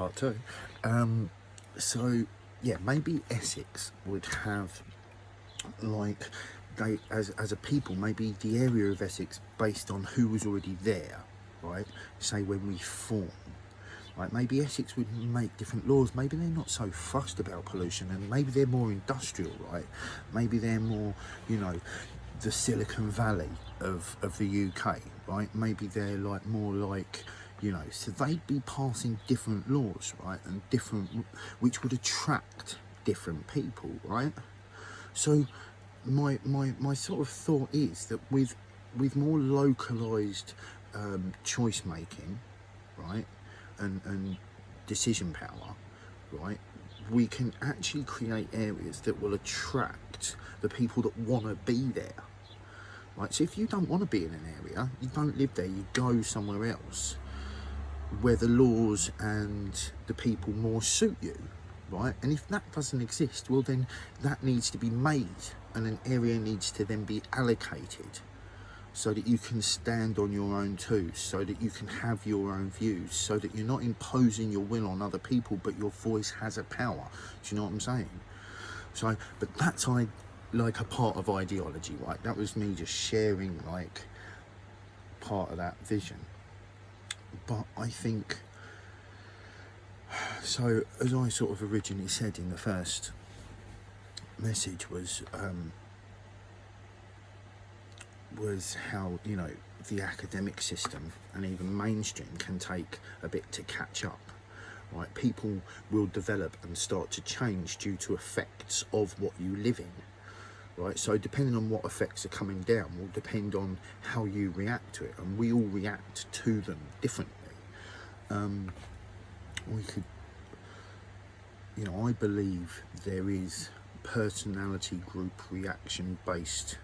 part 2. So yeah, maybe Essex would have, like, they as a people, maybe the area of Essex based on who was already there, right? Say when we form, like, maybe Essex would make different laws. Maybe they're not so fussed about pollution, and maybe they're more industrial, right? Maybe they're more, you know, the Silicon Valley of the UK, right? Maybe they're like more like, you know, so they'd be passing different laws, right? And different, which would attract different people, right? So my sort of thought is that with more localized choice making, right, and decision power, right, we can actually create areas that will attract the people that want to be there, right? So if you don't want to be in an area, you don't live there, you go somewhere else where the laws and the people more suit you, right? And if that doesn't exist, well, then that needs to be made, and an area needs to then be allocated so that you can stand on your own too, so that you can have your own views, so that you're not imposing your will on other people, but your voice has a power. Do you know what I'm saying? So, but that's like a part of ideology, right? That was me just sharing like part of that vision. But I think, so as I sort of originally said in the first message, was how, you know, the academic system and even mainstream can take a bit to catch up, right? People will develop and start to change due to effects of what you live in, right? So depending on what effects are coming down will depend on how you react to it, and we all react to them differently. We could, you know, I believe there is personality group reaction based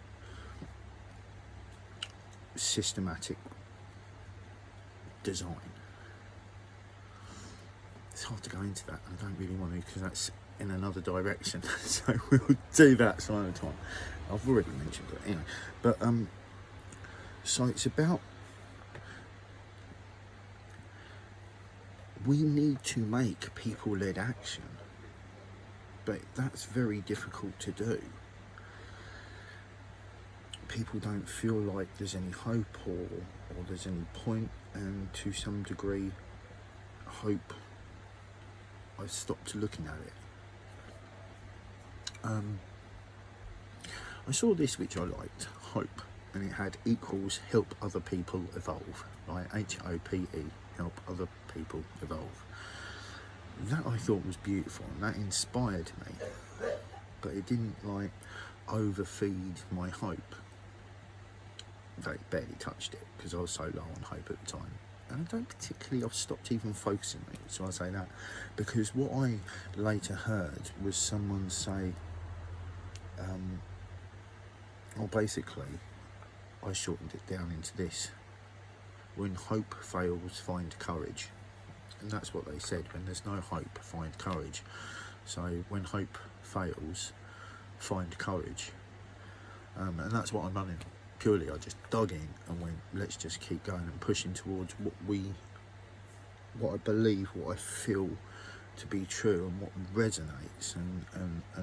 systematic design. It's hard to go into that. I don't really want to, because that's in another direction. So we'll do that some other time. I've already mentioned it anyway. But so it's about, we need to make people-led action, but that's very difficult to do. People don't feel like there's any hope or there's any point, and to some degree, hope, I stopped looking at it. I saw this which I liked, hope, and it had equals help other people evolve, right? HOPE, help other people evolve. That I thought was beautiful, and that inspired me, but it didn't like overfeed my hope. Very barely touched it because I was so low on hope at the time, and I don't particularly, I've stopped even focusing on it, so I say that because what I later heard was someone say, well, basically I shortened it down into this: when hope fails, find courage. And that's what they said: when there's no hope, find courage. So when hope fails, find courage. And that's what I'm running on. Purely, I just dug in and went, let's just keep going and pushing towards what I believe, what I feel to be true, and what resonates, and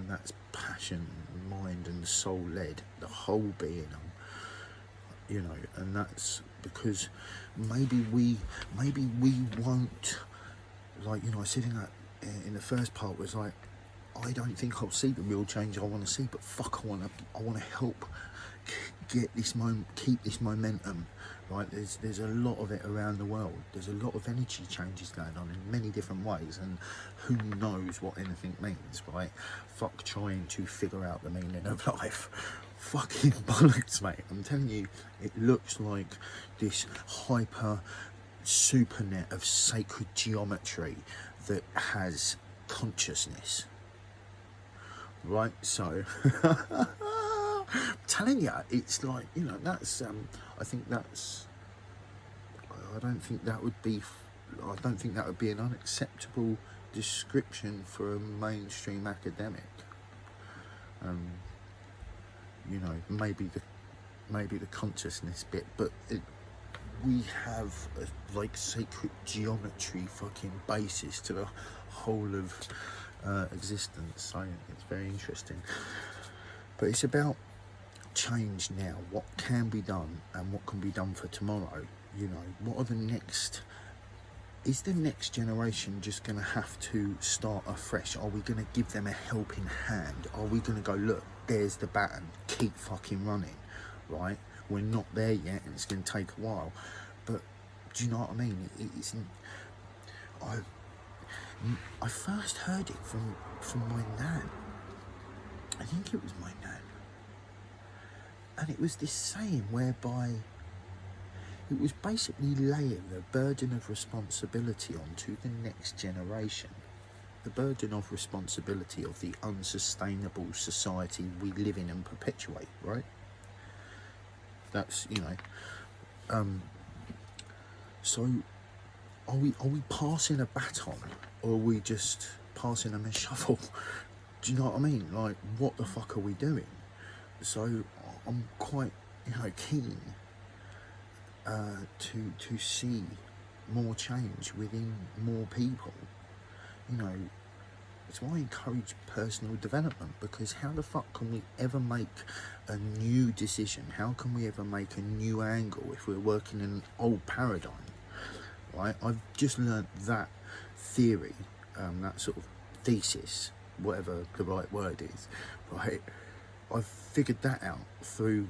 that's passion, mind and soul led, the whole being, you know. And that's because maybe we won't, like, you know, I said in the first part was like, I don't think I'll see the real change I want to see, but fuck, I want to help keep this momentum, right? There's a lot of it around the world. There's a lot of energy changes going on in many different ways, and who knows what anything means, right? Fuck trying to figure out the meaning of life. Fucking bollocks, mate. I'm telling you, it looks like this hyper super net of sacred geometry that has consciousness, right? So I'm telling you, it's like, you know, that's I don't think that would be an unacceptable description for a mainstream academic. You know, maybe the consciousness bit, but we have a, like, sacred geometry fucking basis to the whole of existence. So it's very interesting. But it's about change now. What can be done and what can be done for tomorrow? You know, what are the next... Is the next generation just going to have to start afresh? Are we going to give them a helping hand? Are we going to go, look, there's the baton, keep fucking running, right? We're not there yet, and it's going to take a while. But do you know what I mean? I first heard it from my nan. I think it was my nan. And it was this saying whereby it was basically laying the burden of responsibility onto the next generation. The burden of responsibility of the unsustainable society we live in and perpetuate, right? That's, you know. So, are we passing a baton, or are we just passing them a shovel? Do you know what I mean? Like, what the fuck are we doing? So, I'm quite, you know, keen to see more change within more people. You know, it's why I encourage personal development, because how the fuck can we ever make a new decision? How can we ever make a new angle if we're working in an old paradigm, right? I've just learnt that theory, that sort of thesis, whatever the right word is, right? I've figured that out through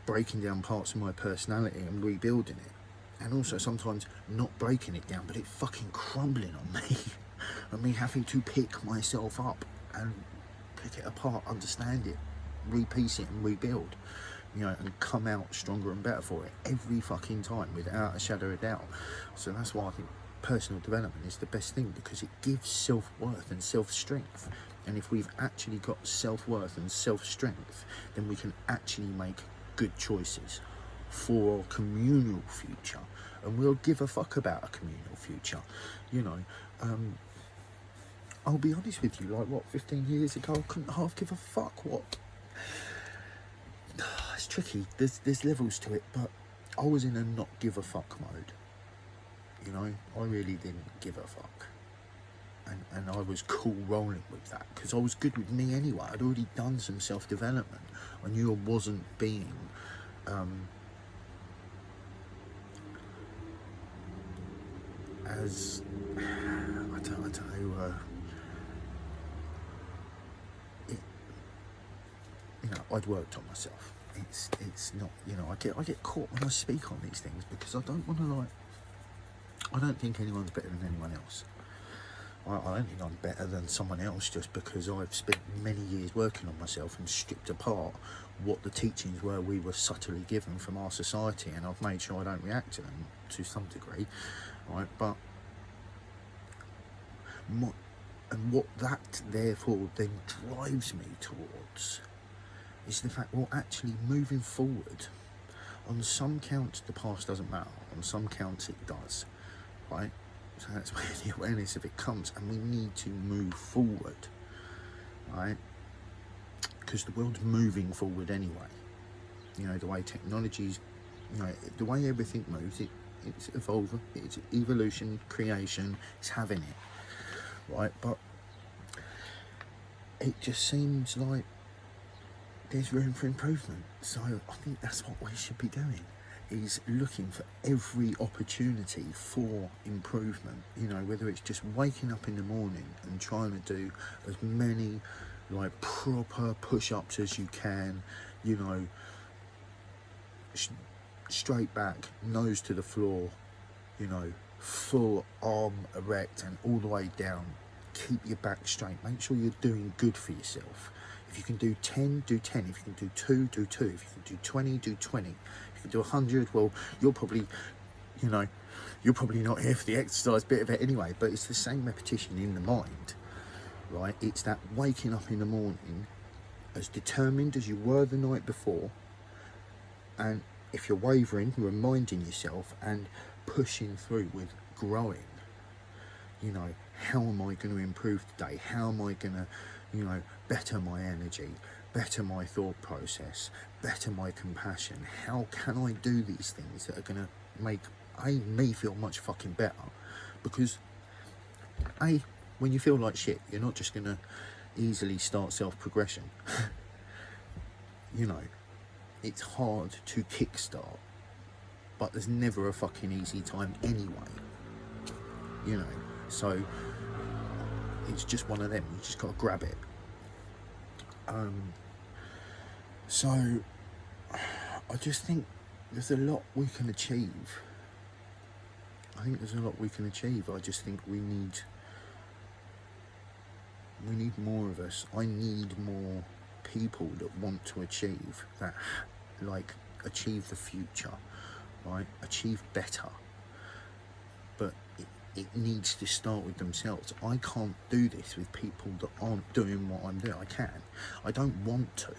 breaking down parts of my personality and rebuilding it, and also sometimes not breaking it down but it fucking crumbling on me and me having to pick myself up and pick it apart, understand it, repiece it and rebuild, you know, and come out stronger and better for it every fucking time without a shadow of doubt. So that's why I think personal development is the best thing, because it gives self-worth and self-strength. And if we've actually got self-worth and self-strength, then we can actually make good choices for a communal future, and we'll give a fuck about a communal future, you know. I'll be honest with you, like, what, 15 years ago, I couldn't half give a fuck. What? It's tricky, there's levels to it, but I was in a not give a fuck mode, you know. I really didn't give a fuck, and I was cool rolling with that, because I was good with me anyway. I'd already done some self-development. I knew I wasn't being as I don't know, you know, I'd worked on myself. It's not, you know, I get caught when I speak on these things, because I don't want to, like, I don't think anyone's better than anyone else. I don't think I'm better than someone else just because I've spent many years working on myself and stripped apart what the teachings were we were subtly given from our society, and I've made sure I don't react to them to some degree, right? But what that therefore then drives me towards is the fact, well, actually moving forward, on some counts the past doesn't matter, on some counts it does, right? So that's where the awareness of it comes, and we need to move forward, right? Because the world's moving forward anyway. You know, the way technology's, you know, the way everything moves, it's evolving, it's evolution, creation, it's having it, right? But it just seems like there's room for improvement. So I think that's what we should be doing, is looking for every opportunity for improvement. You know, whether it's just waking up in the morning and trying to do as many, like, proper push-ups as you can, you know, straight back, nose to the floor, you know, full arm erect and all the way down. Keep your back straight, make sure you're doing good for yourself. If you can do 10, do 10. If you can do 2, do 2. If you can do 20, do 20. If you can do 100, well, you're probably, you know, you're probably not here for the exercise bit of it anyway, but it's the same repetition in the mind, right? It's that waking up in the morning as determined as you were the night before, and if you're wavering, reminding yourself and pushing through with growing. You know, how am I going to improve today? How am I going to, you know, better my energy, better my thought process, better my compassion? How can I do these things that are going to make me feel much fucking better, because when you feel like shit, you're not just gonna easily start self-progression. You know, it's hard to kickstart, but there's never a fucking easy time anyway. You know, so it's just one of them. You just gotta grab it. So I just think there's a lot we can achieve. I just think we need more of us. I need more people that want to achieve that, like, achieve the future, right? Achieve better. But it needs to start with themselves. I can't do this with people that aren't doing what I'm doing. I don't want to.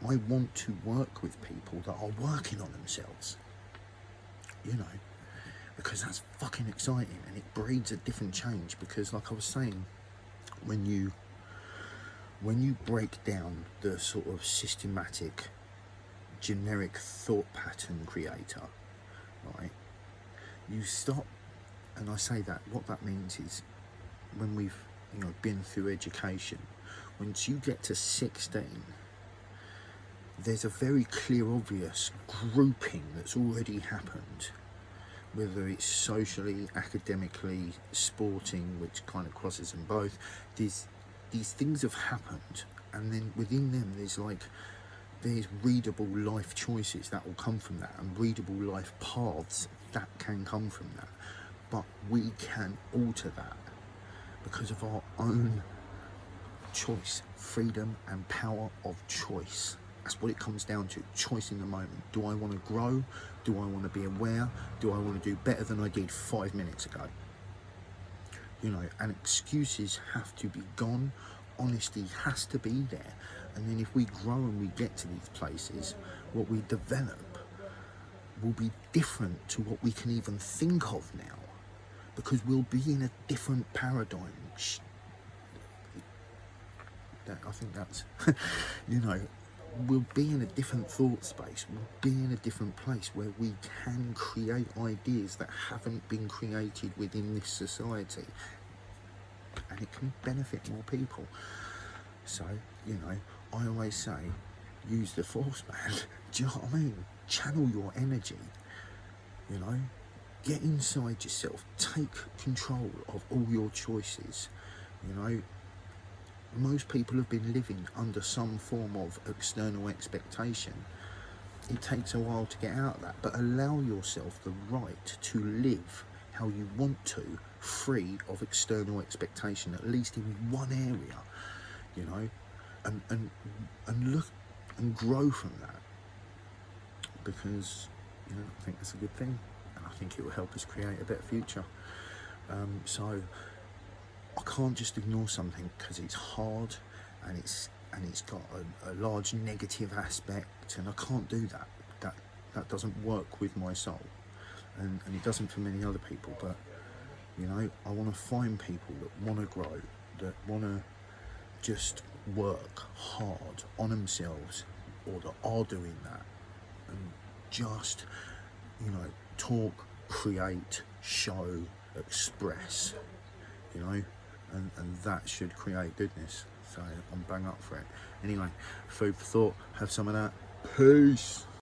I want to work with people that are working on themselves, you know, because that's fucking exciting, and it breeds a different change. Because, like I was saying, when you break down the sort of systematic, generic thought pattern creator, right, you stop. And I say that, what that means is, when we've, you know, been through education, once you get to 16, there's a very clear, obvious grouping that's already happened, whether it's socially, academically, sporting, which kind of crosses them both. These things have happened, and then within them there's readable life choices that will come from that, and readable life paths that can come from that. But we can alter that because of our own choice, freedom and power of choice. That's what it comes down to, choice in the moment. Do I want to grow? Do I want to be aware? Do I want to do better than I did 5 minutes ago? You know, and excuses have to be gone. Honesty has to be there. And then if we grow and we get to these places, what we develop will be different to what we can even think of now, because we'll be in a different paradigm. I think that's, you know, we'll be in a different thought space. We'll be in a different place where we can create ideas that haven't been created within this society, and it can benefit more people. So, you know, I always say, use the force, man. Do you know what I mean? Channel your energy, you know, get inside yourself, take control of all your choices. You know, most people have been living under some form of external expectation. It takes a while to get out of that, but allow yourself the right to live how you want to, free of external expectation, at least in one area, you know, and look and grow from that, because, you know, I think that's a good thing, and I think it will help us create a better future. So I can't just ignore something because it's hard and it's got a large negative aspect, and I can't do that. That doesn't work with my soul, and it doesn't for many other people. But, you know, I want to find people that want to grow, that want to just work hard on themselves, or that are doing that, and just, you know, talk, create, show, express, you know, and that should create goodness. So I'm bang up for it. Anyway, food for thought, have some of that. Peace.